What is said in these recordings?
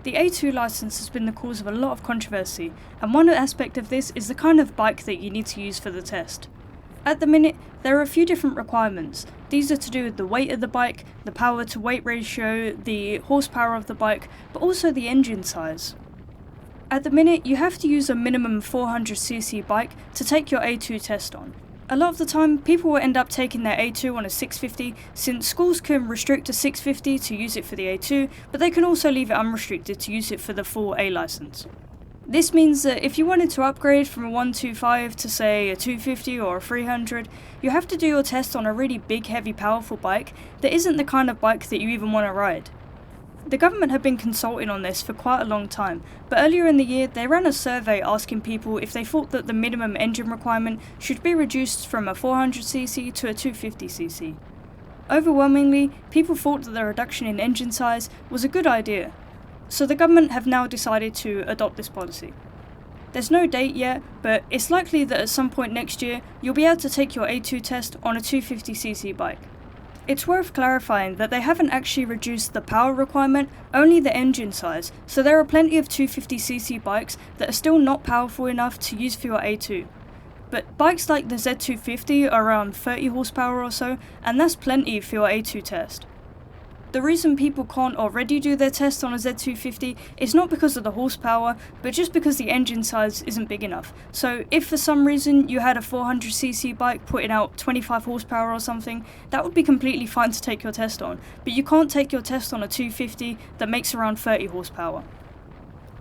The A2 license has been the cause of a lot of controversy, and one aspect of this is the kind of bike that you need to use for the test. At the minute, there are a few different requirements. These are to do with the weight of the bike, the power to weight ratio, the horsepower of the bike, but also the engine size. At the minute, you have to use a minimum 400cc bike to take your A2 test on. A lot of the time, people will end up taking their A2 on a 650, since schools can restrict a 650 to use it for the A2, but they can also leave it unrestricted to use it for the full A license. This means that if you wanted to upgrade from a 125 to say a 250 or a 300, you have to do your test on a really big, heavy, powerful bike that isn't the kind of bike that you even want to ride. The government have been consulting on this for quite a long time, but earlier in the year they ran a survey asking people if they thought that the minimum engine requirement should be reduced from a 400cc to a 250cc. Overwhelmingly, people thought that the reduction in engine size was a good idea, so the government have now decided to adopt this policy. There's no date yet, but it's likely that at some point next year you'll be able to take your A2 test on a 250cc bike. It's worth clarifying that they haven't actually reduced the power requirement, only the engine size, so there are plenty of 250cc bikes that are still not powerful enough to use for your A2. But bikes like the Z250 are around 30 horsepower or so, and that's plenty for your A2 test. The reason people can't already do their test on a Z250 is not because of the horsepower, but just because the engine size isn't big enough. So if for some reason you had a 400cc bike putting out 25 horsepower or something, that would be completely fine to take your test on, but you can't take your test on a 250 that makes around 30 horsepower.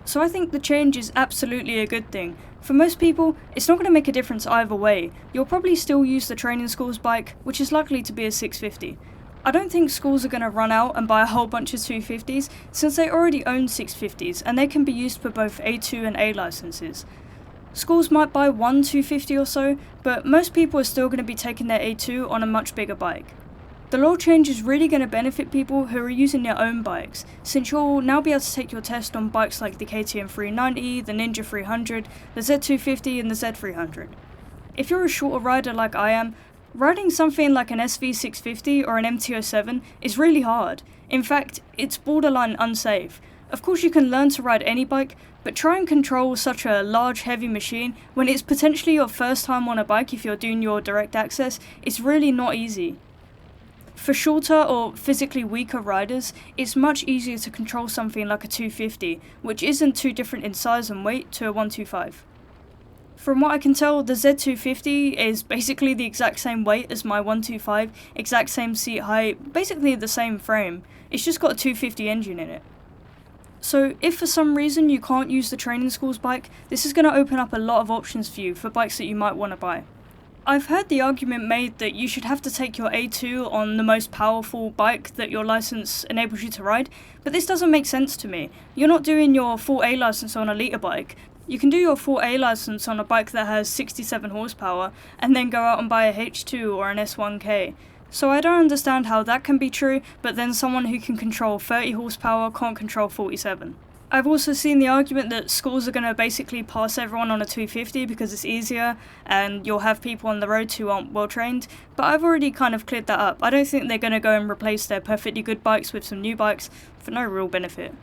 So I think the change is absolutely a good thing. For most people, it's not going to make a difference either way. You'll probably still use the training school's bike, which is likely to be a 650. I don't think schools are going to run out and buy a whole bunch of 250s, since they already own 650s and they can be used for both A2 and A licenses. Schools might buy one 250 or so, but most people are still going to be taking their A2 on a much bigger bike. The law change is really going to benefit people who are using their own bikes, since you'll now be able to take your test on bikes like the KTM 390, the Ninja 300, the Z250 and the Z300. If you're a shorter rider like I am, riding something like an SV650 or an MT-07 is really hard. In fact, it's borderline unsafe. Of course you can learn to ride any bike, but try and control such a large heavy machine when it's potentially your first time on a bike if you're doing your direct access is really not easy. For shorter or physically weaker riders, it's much easier to control something like a 250, which isn't too different in size and weight to a 125. From what I can tell, the Z250 is basically the exact same weight as my 125, exact same seat height, basically the same frame. It's just got a 250 engine in it. So if for some reason you can't use the training school's bike, this is going to open up a lot of options for you for bikes that you might want to buy. I've heard the argument made that you should have to take your A2 on the most powerful bike that your license enables you to ride, but this doesn't make sense to me. You're not doing your full A license on a liter bike. You can do your full A license on a bike that has 67 horsepower and then go out and buy a H2 or an S1K. So I don't understand how that can be true, but then someone who can control 30 horsepower can't control 47. I've also seen the argument that schools are going to basically pass everyone on a 250 because it's easier and you'll have people on the road who aren't well trained, but I've already kind of cleared that up. I don't think they're going to go and replace their perfectly good bikes with some new bikes for no real benefit.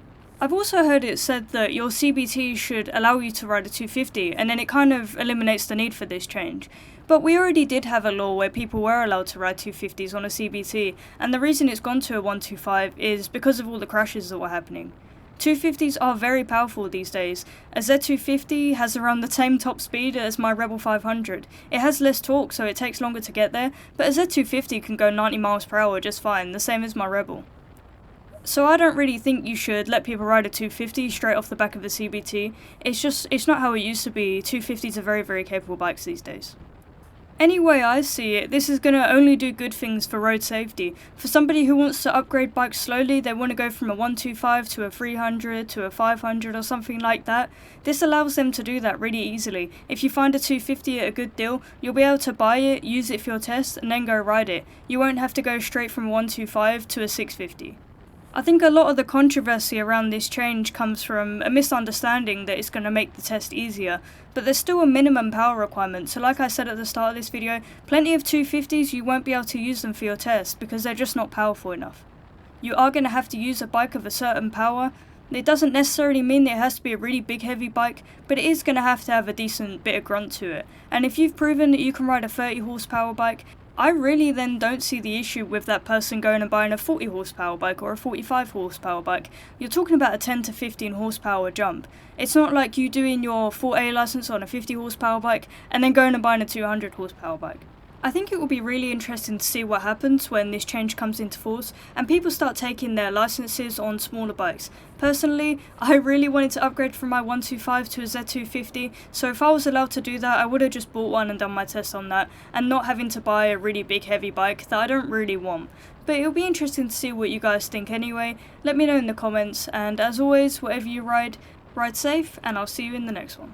I've also heard it said that your CBT should allow you to ride a 250, and then it kind of eliminates the need for this change. But we already did have a law where people were allowed to ride 250s on a CBT, and the reason it's gone to a 125 is because of all the crashes that were happening. 250s are very powerful these days. A Z250 has around the same top speed as my Rebel 500. It has less torque, so it takes longer to get there, but a Z250 can go 90 miles per hour just fine, the same as my Rebel. So I don't really think you should let people ride a 250 straight off the back of the CBT. It's not how it used to be. 250s are very, very capable bikes these days. Any way I see it, this is going to only do good things for road safety. For somebody who wants to upgrade bikes slowly, they want to go from a 125 to a 300 to a 500 or something like that. This allows them to do that really easily. If you find a 250 at a good deal, you'll be able to buy it, use it for your test, and then go ride it. You won't have to go straight from a 125 to a 650. I think a lot of the controversy around this change comes from a misunderstanding that it's going to make the test easier, but there's still a minimum power requirement, so like I said at the start of this video, plenty of 250s you won't be able to use them for your test because they're just not powerful enough. You are going to have to use a bike of a certain power, It doesn't necessarily mean that it has to be a really big heavy bike, but it is going to have a decent bit of grunt to it. And if you've proven that you can ride a 30 horsepower bike, I really then don't see the issue with that person going and buying a 40 horsepower bike or a 45 horsepower bike. You're talking about a 10 to 15 horsepower jump. It's not like you doing your 4A license on a 50 horsepower bike and then going and buying a 200 horsepower bike. I think it will be really interesting to see what happens when this change comes into force and people start taking their licenses on smaller bikes. Personally, I really wanted to upgrade from my 125 to a Z250, so if I was allowed to do that, I would have just bought one and done my test on that, and not having to buy a really big heavy bike that I don't really want. But it'll be interesting to see what you guys think anyway. Let me know in the comments, and as always, whatever you ride, ride safe, and I'll see you in the next one.